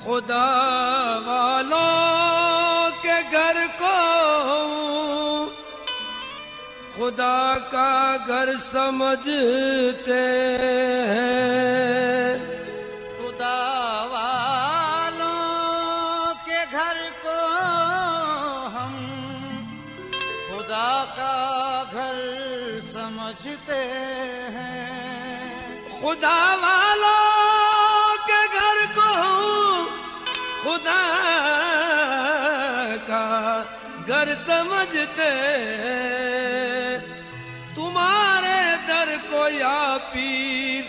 खुदा वालों के घर को खुदा का घर समझते हैं। खुदा वालों के घर को हम खुदा का घर समझते हैं। खुदा वालों के घर को खुदा का घर समझते हैं। तुम्हारे दर को या पीर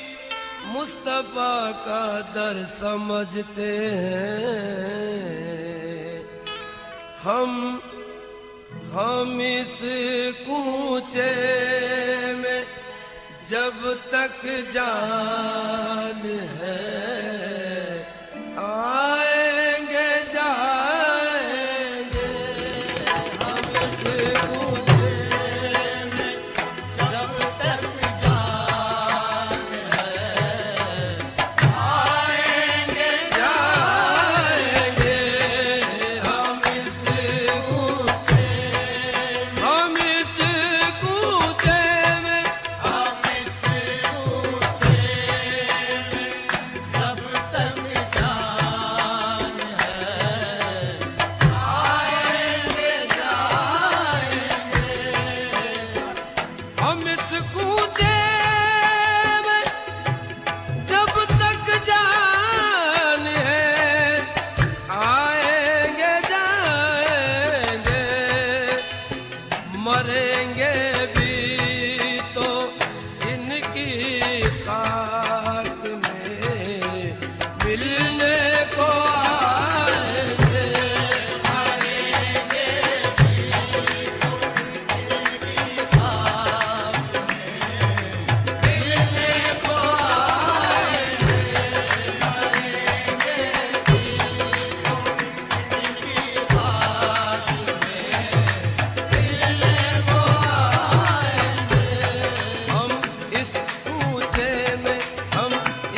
मुस्तफा का दर समझते हैं। हम इस कूचे में जब तक जान है आएंगे जाएंगे। हम इस कूचे में जब तक जान है आएंगे जाएंगे। हम इस कूचे में हम इस कूचे में जब तक जान है आएंगे जाएंगे। हम इस कूचे में जब तक जान है आएंगे जाएंगे। मरेंगे भी तो इनकी खाक में मिलने को आएंगे। हम इस कूचे में हम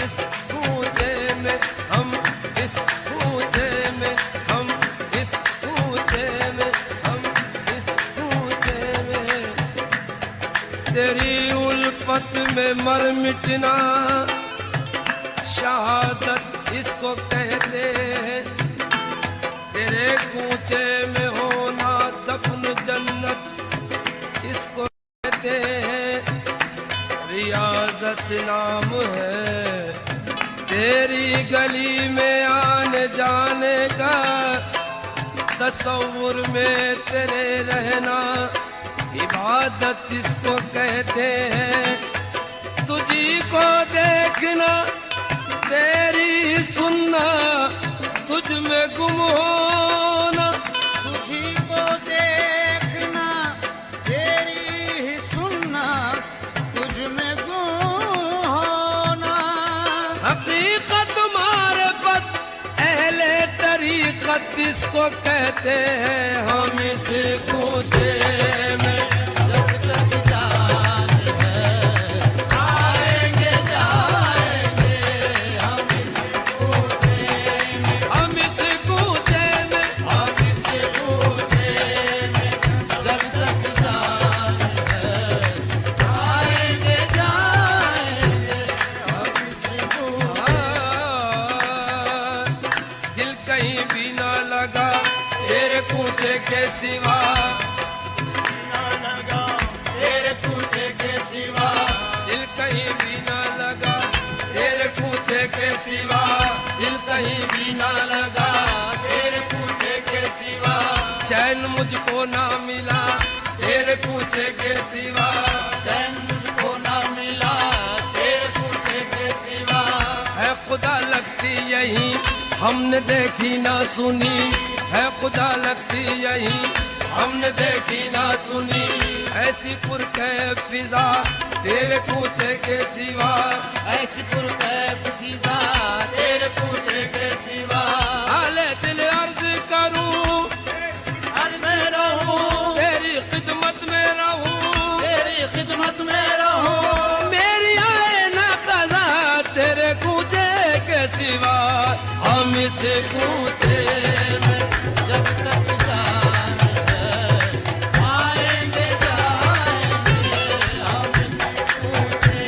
इस कूचे में हम इस कूचे में हम इस कूचे में हम इस कूचे में तेरी उल्फत में मर मिटना शहादत इसको कहते हैं। तेरे कूचे में होना दफन जन्नत इसको कहते हैं। रियाजत नाम है तेरी गली में आने जाने का। तसव्वुर में तेरे रहना इबादत इसको कहते हैं। तुझी को देखना तेरी सुनना तुझ में गुम होना। तुझी को देखना तेरी ही सुनना तुझ में गुम होना। हकीकत मारिफत अहले तरीकत इसको कहते हैं। हम इस कूचे में जब तक जान है आएंगे जाएंगे। हम इस कूचे में हम इस कूचे में हम इस कूचे में जब तक जान है आएंगे जाएंगे। हम इस कूचे दिल कहीं भी ना लगा तेरे कूचे के सिवा। तेरे कूचे के सिवा दिल कहीं भी ना लगा तेरे कूचे के सिवा। दिल कहीं भी ना लगा तेरे कूचे के सिवा। चैन मुझको ना मिला तेरे कूचे के सिवा। चैन मुझको ना मिला तेरे कूचे के सिवा। है खुदा लगती यही हमने देखी ना सुनी। है खुदा लगती यही हमने देखी ना सुनी। ऐसी पुरकैफ फिजा तेरे कूचे के सिवा। ऐसी पुरकैफ फिजा तेरे कूचे के सिवा। हाले दिल अर्ज करूं अर्ज़ में रहूं तेरी खिदमत में रहूं। तेरी खिदमत में रहूं। मेरी आए ना खजा तेरे कूचे के सिवा। सिवा हम इस कूचे में। जब तक जान है आएंगे जाएंगे हम इस कूचे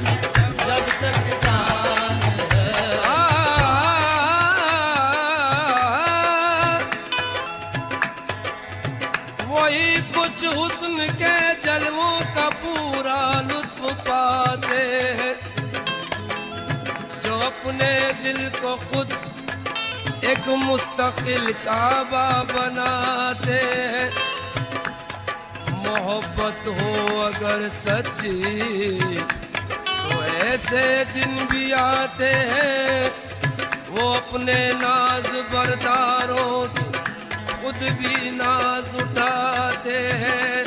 में। जब तक जान है वही कुछ हुस्न के जलवों का पूरा लुत्फ पाते हैं जो अपने दिल को खुद एक मुस्तकिल काबा बनाते हैं। मोहब्बत हो अगर सच्ची तो ऐसे दिन भी आते हैं वो अपने नाज बरदारों की खुद भी नाज उठाते हैं।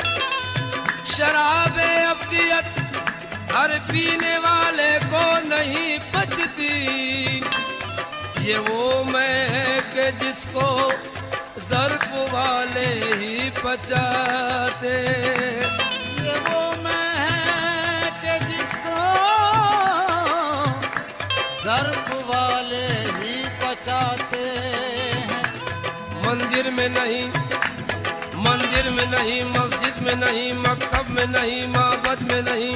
शराबे अब्दियत हर पीने वाले को नहीं बचती, ये वो महक जिसको ज़र्फ़ वाले ही पचाते। ये वो महक जिसको ज़र्फ़ वाले ही पचाते हैं। मंदिर में नहीं, मस्जिद में नहीं, मकतब में नहीं, माबद में नहीं,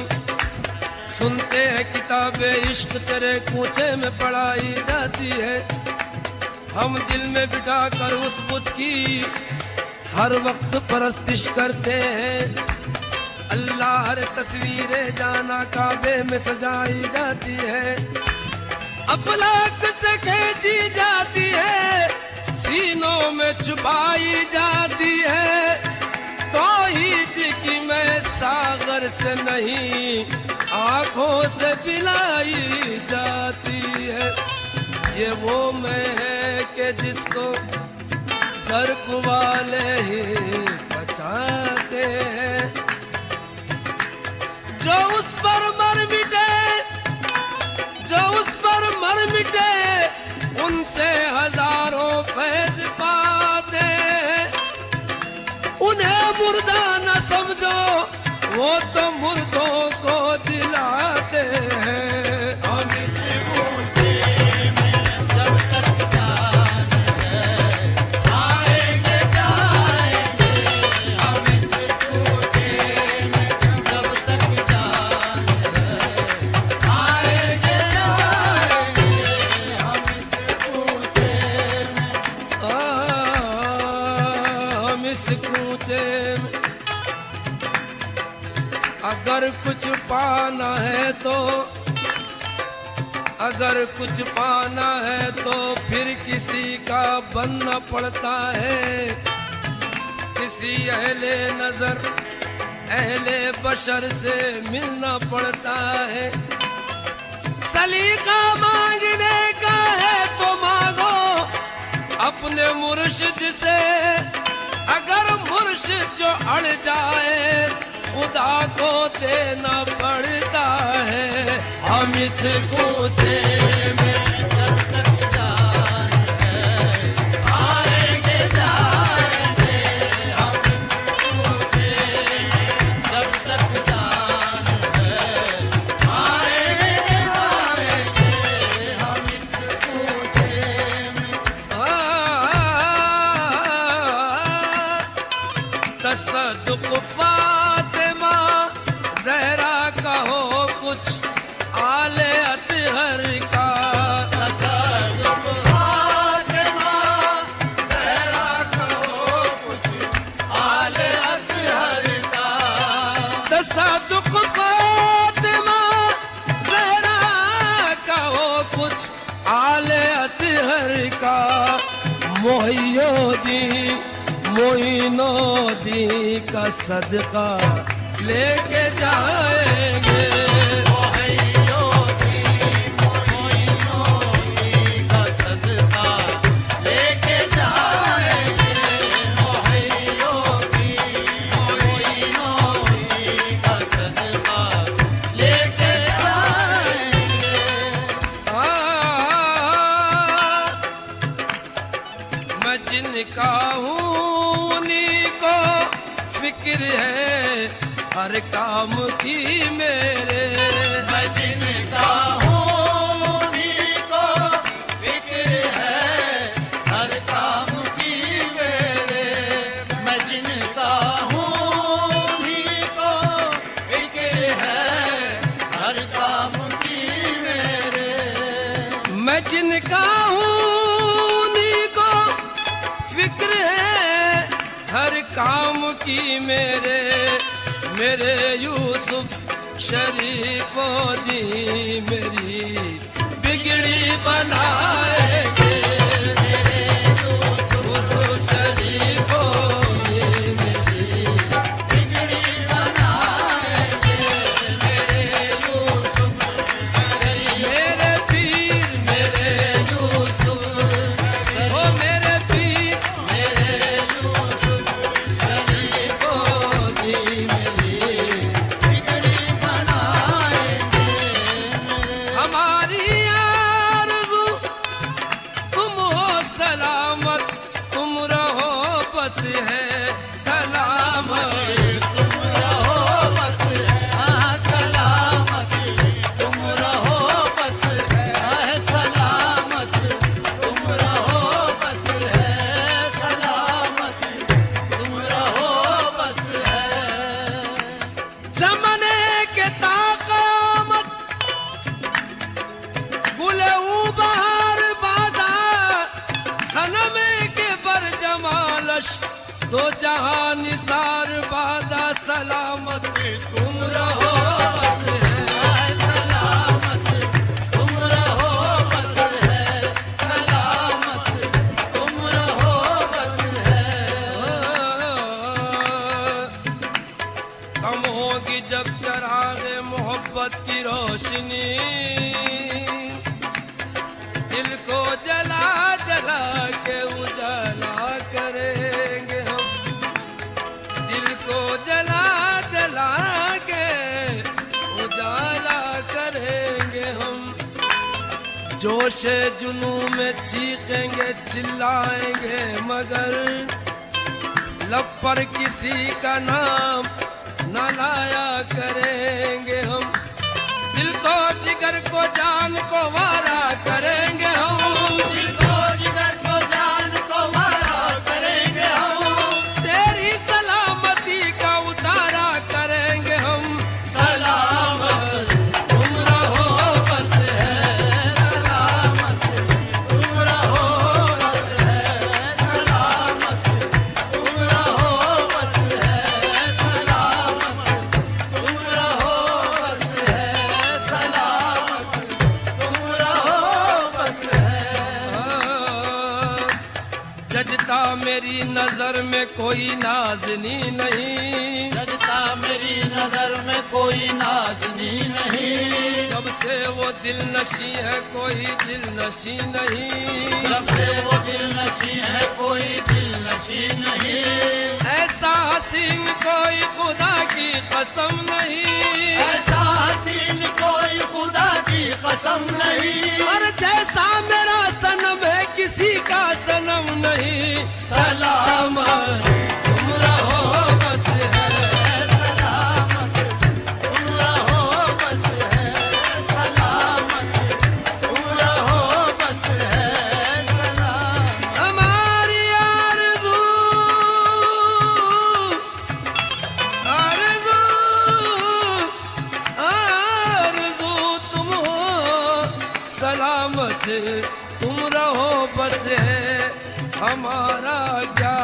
सुनते हैं किताबें इश्क तेरे कूचे में पढ़ाई जाती है। हम दिल में बिठा कर उस बुत की हर वक्त परस्तिश करते हैं। अल्लाह हर तस्वीरें जाना काबे में सजाई जाती है, अफलाक से खींची जाती है, सीनों में छुपाई जाती है। तौहीद की मैं सागर से नहीं आंखों से पिलाई जाती है। ये वो महक जिसको ज़र्फ़ वाले ही बचाते हैं। जो उस पर मर मिटे उनसे हजारों फैज़ पाते हैं। उन्हें मुर्दा न समझो वो तो मुर्दों को दिलाते हैं। हम इस कूचे में जब तक जान है आएंगे जाएंगे हम इस कूचे में। जब तक जान है आएंगे जाएंगे हम इस कूचे में। हम इस कूचे में अगर कुछ पाना है तो फिर किसी का बनना पड़ता है। किसी अहले नजर अहले बशर से मिलना पड़ता है। सलीका मांगने का है तो मांगो अपने मुर्शिद से, अगर मुर्शिद जो अड़ जाए खुदा को देना पड़ता है। हम इस कूचे में जब तक जान है आएंगे जाएंगे हम इस कूचे में। जब तक जान है आएंगे जाएंगे हम इस कूचे में। तसद्दुक़ फातिमा ज़हरा का हो कुछ आले अतहर का। तसद्दुक़ फातिमा ज़हरा का हो कुछ आले अतहर का। तसद्दुक़ फातिमा ज़हरा का हो कुछ आले अतहर का। मोइनो-दी का सदका लेके जाएंगे। मोइनो-दी का सदका लेके जाएंगे। मोइनो-दी का सदका लेके जाएंगे। मैं जिनका हूँ उन्हीं को फिक्र है हर काम की मेरे। मैं जिनका हूँ उन्हीं को मैं जिनका हूँ उन्हीं को फिक्र है हर काम की मेरे मेरे यूसुफ शरीफों दी मेरी बिगड़ी बनाएंगे मेरे यूसुफ शरीफों दी मेरी बिगड़ी बनाएंगे मेरे यूसुफ शरीफ मेरे पीर मेरे यूसुफ ओ मेरे पीर मेरे यूसुफ शरीफों दी मेरी बिगड़ी बनाएंगे हमारी आरज़ू तुम हो सलामत तुम रहो बस है सलामत तुम रहो बस हाँ सलामत तुम रहो बस है सलामत तुम रहो बस है सलामत तुम रहो बस है जमने के ताक़ामत गुले उबार बादा सनमे के बर जमालश दो जहां निसार बादा सलामत तुम रहो बस है सलामत तुम रहो बस है सलामत तुम रहो बस है कम होगी जब चरागे मोहब्बत की रोशनी दिल को जला जला के उजाला करेंगे हम दिल को जला जला के उजाला करेंगे हम जोश जुनू में चीखेंगे चिल्लाएंगे मगर लब पर किसी का नाम न लाया करेंगे हम दिल को जिगर को जान को वारा करेंगे हम दिल को जिगर को जान को वारा करेंगे हम तेरी सलामती का उतारा करेंगे हम सलामत तुम रहो बस है सलामत तुम रहो बस है सलामत तुम रहो बस है सलामत तुम रहो बस है सलामत तुम रहो बस है जजता मेरी नजर में कोई नाज़नी नहीं लगता मेरी नजर में कोई नाज़नी नहीं जब से वो दिल नशी है कोई दिल नशी नहीं जब से वो दिल नशी है कोई दिल नशी नहीं ऐसा हसीन कोई खुदा की कसम नहीं ऐसा हसीन कोई खुदा की कसम नहीं और जैसा मेरा सनम है किसी का सनम नहीं सलामत तुम रहो बस है सलामत तुम रहो बस है सलामत तुम रहो बस है सलामत हमारी आरज़ू आरज़ू आरज़ू तुम हो सलामत तुम रहो बस है हमारा क्या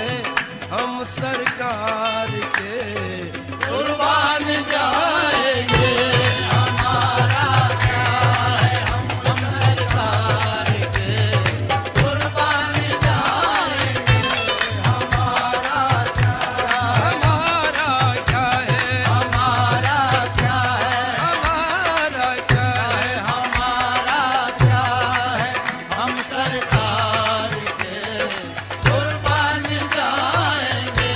है हम सरकार के कुर्बान जाएंगे हमारा क्या है हम सरकार के कुर्बान जाएंगे हमारा क्या हमारा क्या है हमारा क्या है हमारा क्या है हमारा क्या है हम सरकार के कुर्बान जाएंगे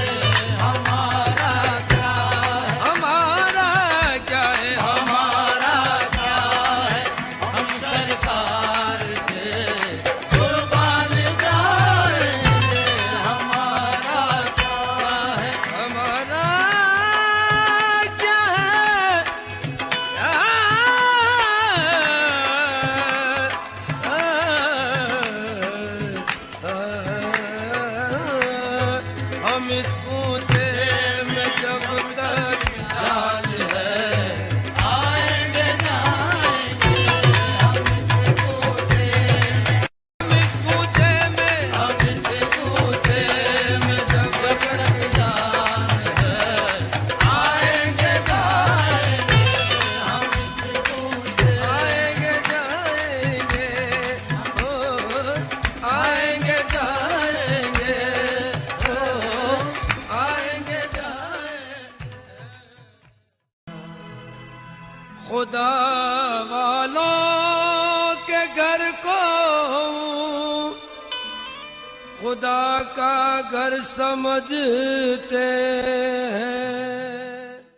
खुदा वालों के घर को खुदा का घर समझते हैं।